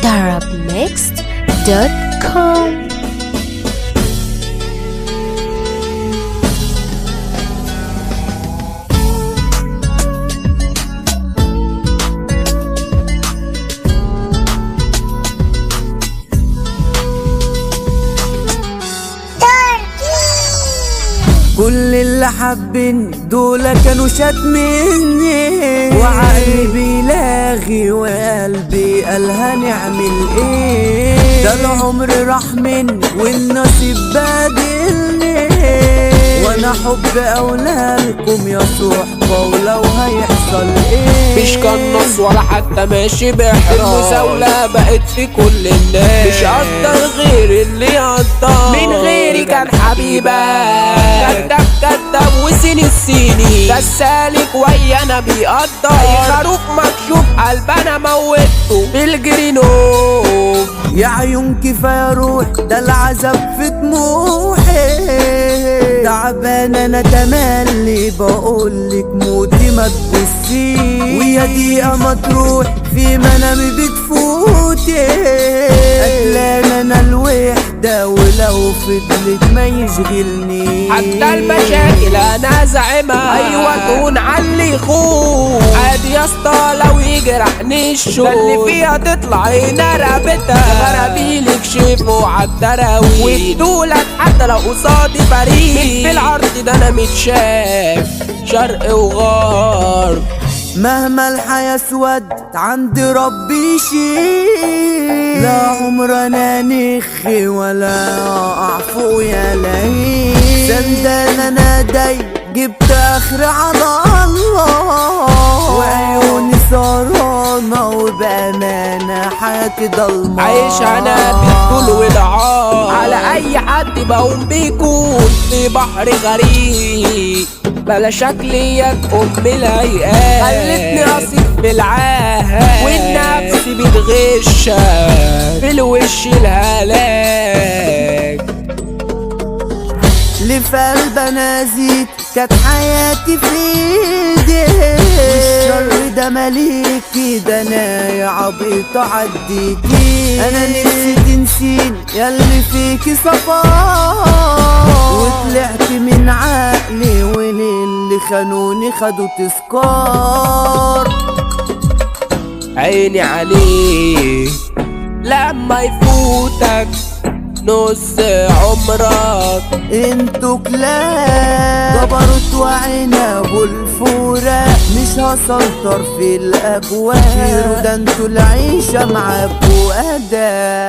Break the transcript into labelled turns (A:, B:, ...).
A: Darabmixed.com.
B: كل اللي حابين دول كانوا شاتميني، وعقلي بيلاغي وقلبي قال هنعمل ايه. ده العمر راح مني والنصيب بادلني، وانا حب اولى لكم يا صحبة ولو هيحصل ايه.
C: مش قناص ولا حتى ماشي بحرام، المزاولة بقت في كل الناس. مش قدر غير اللي قدر، من غيري كان حبيبك كداب وسين السيني. ده السالك ويانا بيقدر، اي خروف مكشوف قلب انا موته بالجرينوف.
B: يا عيون كفاية روح، ده العذاب في طموحي. تعبان انا تملي بقولك موتي ما تبصيش، ويا دقيقة ما تروح في منامي بتفوتي. قتلان انا الوحدة ولو فضلت ما يشغلني.
C: حتى المشاكل انا زعمها، ايوه تكون علي خوف. عادي يا اسطى لو يجرحني الشوق، ده اللي فيها تطلع هنا رقبتها. غرابيلك شيفوا عالدراوي وادولك حتى لو قصادي فريق. من في العرض ده انا متشاف شرق وغرب.
B: مهما الحياة اسودت عند ربي شيء، لا عمر انا نخي ولا اقع فوق يا لهيب. سندان انا داي جبت اخر على الله، وعيوني سهرانة وبأمانة حياتي ضلمة.
C: عايش انا بالطول والعار، على اي حد بقوم بيكون في بحر غريق. بلا شكليات ام الهيئات خلتني اصيب بالعاهة، والنفس بتغش في الوش الهلاك.
B: اللي في قلب انا زيت كانت حياتي في ايدي، والشر ده مليكي، ده انا يا عبيطة عديكي. انا نفسي تنسيني ياللي فيكي صفار، وطلعت من عقلي وللي خانوني خدوا تذكار.
C: عيني عليك لما يفوتك نص عمرك.
B: انتوا كلاب جبروت وعنب والفورة، مش هسلطر في الاجواء. ده انتوا العيشة معاكوا اداب.